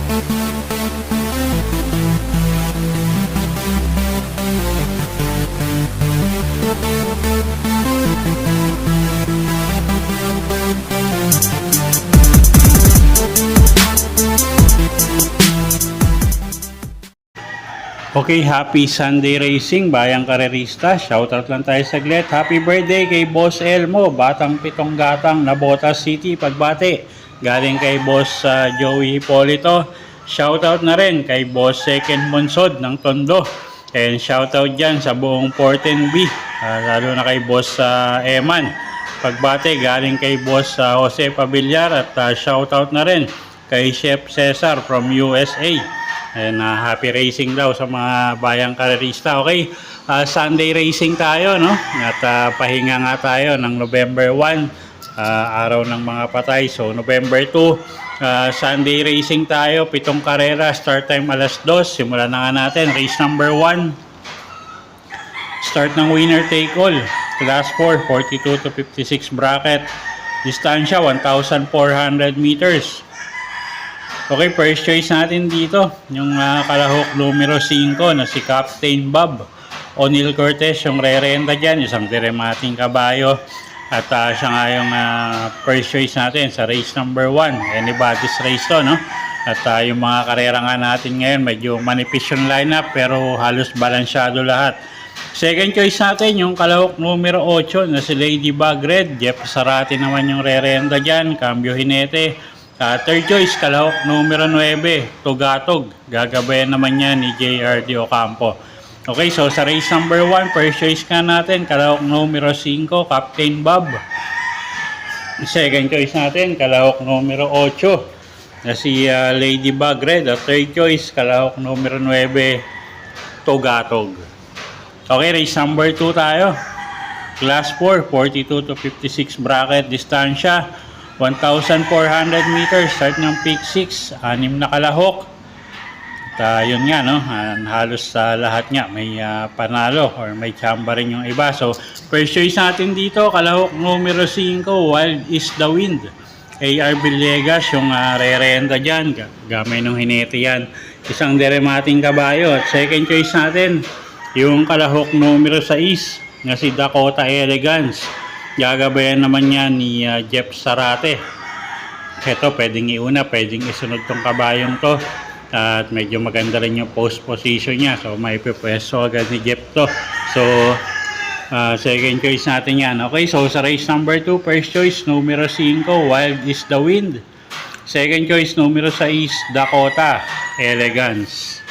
Okay, happy Sunday racing, bayang karerista. Shoutout lang tayo saglit. Happy birthday kay Boss Elmo, batang pitong gatang na Botas City, Pagbate. Galing kay Boss Joey Hipolito. Shoutout na rin kay Boss Second Monsod ng Tondo. And shoutout dyan sa buong 14B, lalo na kay Boss Eman Pagbate. Galing kay Boss Jose Pavillar. At shoutout na rin kay Chef Cesar from USA. And happy racing daw sa mga bayang karerista. Okay, Sunday racing tayo, no? At pahinga nga tayo ng November 1, araw ng mga patay. So November 2, Sunday racing tayo, 7 karera, start time alas 2. Simulan na nga natin. Race number 1, start ng winner take all, class 4, 42 to 56 bracket, distansya 1,400 meters. Okay, first choice natin dito, yung kalahok numero 5 na si Captain Bob O'Neil Cortez, yung re-renta dyan, isang diremating kabayo. At siya nga yung first choice natin sa race number 1. Anybody's race to, no? At yung mga karera nga natin ngayon, medyo manipis yung lineup pero halos balansyado lahat. Second choice natin, yung kalahok numero 8 na si Ladybug Red. Jeff Sarati naman yung re-renta dyan, Cambio Jinete. Third choice, kalahok numero 9, Tugatog. Gagabayan naman niya ni JRD Ocampo. Okay, so sa race number 1, first choice ka natin, kalahok numero 5, Captain Bob. Second choice natin, kalahok numero 8 na si Ladybug Red. At third choice, kalahok numero 9, Tugatog. Okay, race number 2 tayo. Class 4, 42 to 56 bracket, distansya 1,400 meters, start ng peak 6, 6 na kalahok. At yun nga, no, halos sa lahat nga may panalo or may chamba rin yung iba. So first choice natin dito, kalahok numero 5, Wild is the Wind. AR Villegas yung re-renta dyan, gamay ng Jinete yan, isang diremating kabayo. At second choice natin, yung kalahok numero 6 na si Dakota Elegance. Gagabayan naman niya ni Jeff Sarate. Ito, pwedeng iuna, pwedeng isunod tong kabayong to. At medyo maganda rin yung post position niya. So, may pipwesto agad ni Jeff to. So, second choice natin yan. Okay, so sa race number 2, first choice, numero 5, Wild is the Wind. Second choice, numero 6, Dakota Elegance.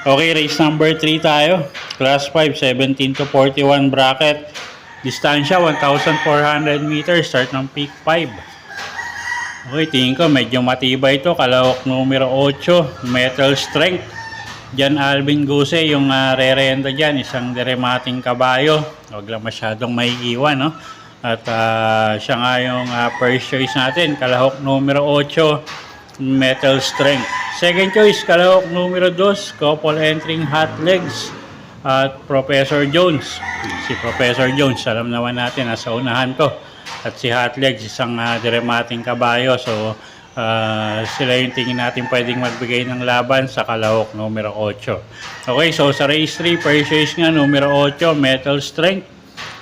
Okay, race number 3 tayo. Class 5, 17 to 41 bracket. Distansya 1,400 meters, start ng peak 5. Okay, tingin ko medyo matibay ito. Kalahok numero 8, Metal Strength. Jan Alvin Guse yung re-renta dyan, isang diremating kabayo. Huwag lang masyadong may iwan, no? At siya nga yung first choice natin, kalahok numero 8, Metal Strength. Second choice, kalahok numero 2, couple entering Hot Legs at Professor Jones. Si Professor Jones, alam naman natin, nasa unahan to. At si Hot Legs, isang diremating kabayo. So, sila yung tingin natin pwedeng magbigay ng laban sa kalahok numero 8. Okay, so sa race 3, first choice nga, numero 8, Metal Strength.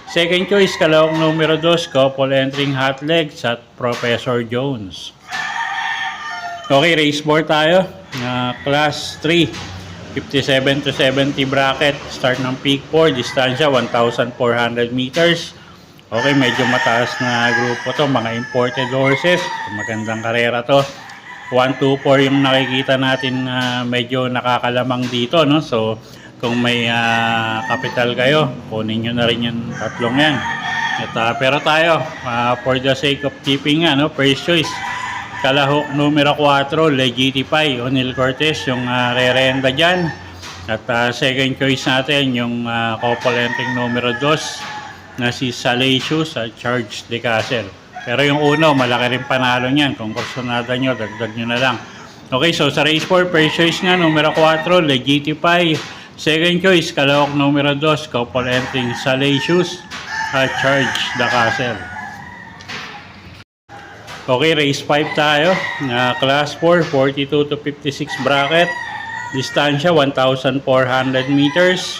Second choice, kalahok numero 2, couple entering Hot Legs at Professor Jones. Okay, race 4 tayo. Class 3. 57 to 70 bracket, start ng peak 4, distansya 1,400 meters. Okay, medyo mataas na grupo to, mga imported horses, magandang karera to. 1, 2, 4 yung nakikita natin medyo nakakalamang dito, no? So kung may capital kayo, kunin nyo na rin yung tatlong yan. At, pero tayo, for the sake of keeping no, first choice, kalahok numero 4, Legitify, O'Neil Cortez, yung re-renta dyan. At second choice natin, yung couple entering numero 2 na si Salacious at Charge de Castle. Pero yung uno, malaki rin panalo niyan. Kung kursunada nyo, dagdag nyo na lang. Okay, so sa race 4, first choice nga, numero 4, Legitify. Second choice, kalahok numero 2, couple entering Salacious at Charge de Castle. Okay, race 5 tayo. Class 4, 42 to 56 bracket. Distansya, 1,400 meters.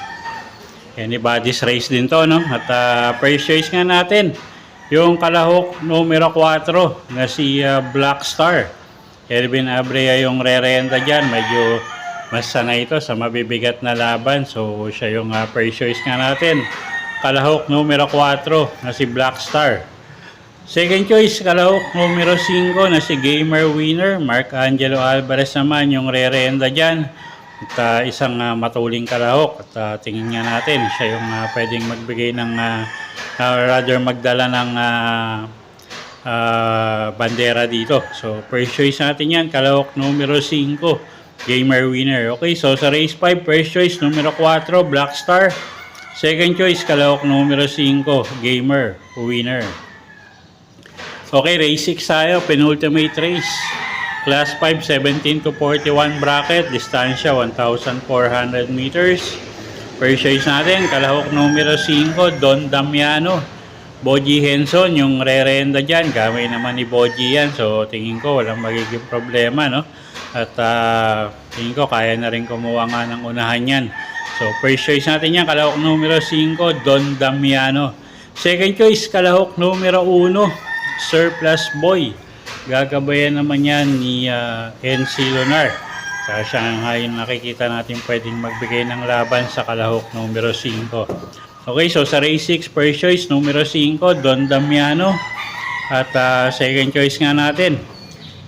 Anybody's race din to, no? At first choice nga natin, yung kalahok numero 4 na si Black Star. Kelvin Abrea yung re-renta dyan. Medyo mas sanay ito sa mabibigat na laban. So, siya yung first choice nga natin. Kalahok numero 4 na si Black Star. Second choice, kalahok numero 5 na si Gamer Winner. Mark Angelo Alvarez naman yung re-renta dyan. At isang matuling kalahok. At tingin nga natin, siya yung pwedeng magbigay ng, rather magdala ng bandera dito. So, first choice natin yan, kalahok numero 5, Gamer Winner. Okay, so sa race 5, first choice numero 4, Black Star. Second choice, kalahok numero 5, Gamer Winner. Okay, race 6 tayo, penultimate race. Class 5, 17 to 41 bracket, distansya 1,400 meters. First choice natin, kalahok numero 5, Don Damiano. Boji Henson, yung re-renda dyan, gamay naman ni Boji yan. So, tingin ko walang magiging problema, no? At tingin ko kaya na rin kumuha nga ng unahan yan. So, first choice natin yan, kalahok numero 5, Don Damiano. Second choice, kalahok numero 1, Surplus Boy. Gagabayan naman yan ni NC Lunar. Kaya siya nga yung nakikita natin pwedeng magbigay ng laban sa kalahok numero 5. Okay, so sa race 6, first choice numero 5, Don Damiano. At second choice nga natin,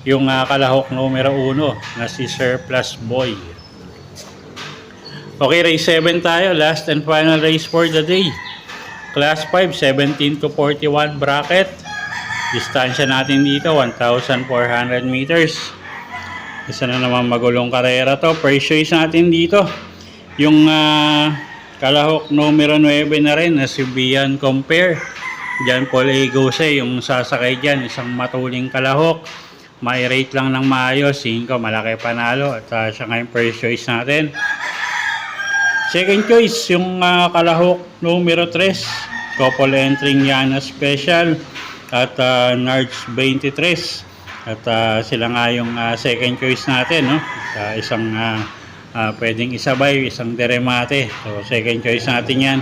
yung kalahok numero 1 na si Surplus Boy. Okay, race 7 tayo. Last and final race for the day. Class 5, 17 to 41 bracket. Distansya natin dito, 1,400 meters. Isa na naman magulong karera to. First choice natin dito, yung kalahok numero 9 na rin na si Bian Compare. John Paul A. Gose yung sasakay dyan. Isang matuling kalahok. May rate lang ng maayos. 5, malaki panalo. At siya nga yung first choice natin. Second choice, yung kalahok numero 3, couple entering Yana Special at Nards 23. At sila nga yung second choice natin, no? Isang pwedeng isabay, isang deremate. So second choice natin yan.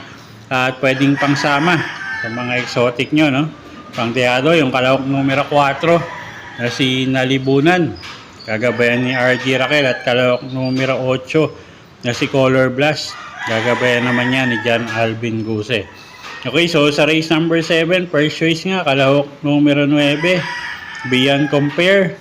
At pwedeng pangsama sa mga exotic nyo, no? Pangdeado, yung kalahok numero 4 na si Nalibunan. Gagabayan ni RG Raquel. At kalahok numero 8 na si Color Blast. Gagabayan naman yan ni John Alvin Guse. Okay, so sa race number 7, first choice nga, kalahok numero 9, Bian Compare.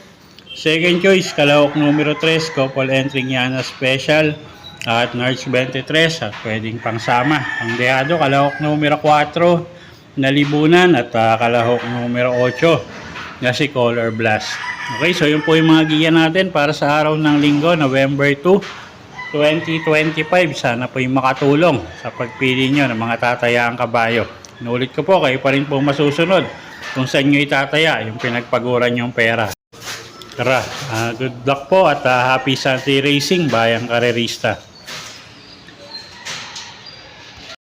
Second choice, kalahok numero 3, couple entering Yana Special at Nards 23. At pwedeng pangsama. Pangdeado, kalahok numero 4, Nalibunan. At kalahok numero 8 na si Color Blast. Okay, so yun po yung mga giya natin para sa araw ng linggo, November 2, 2025. Sana po yung makatulong sa pagpili nyo ng mga tatayang kabayo. Inulit ko po, kayo pa rin po masusunod kung saan nyo itataya yung pinagpaguran yung pera. Tara, good luck po at happy Sunday racing, bayang karerista.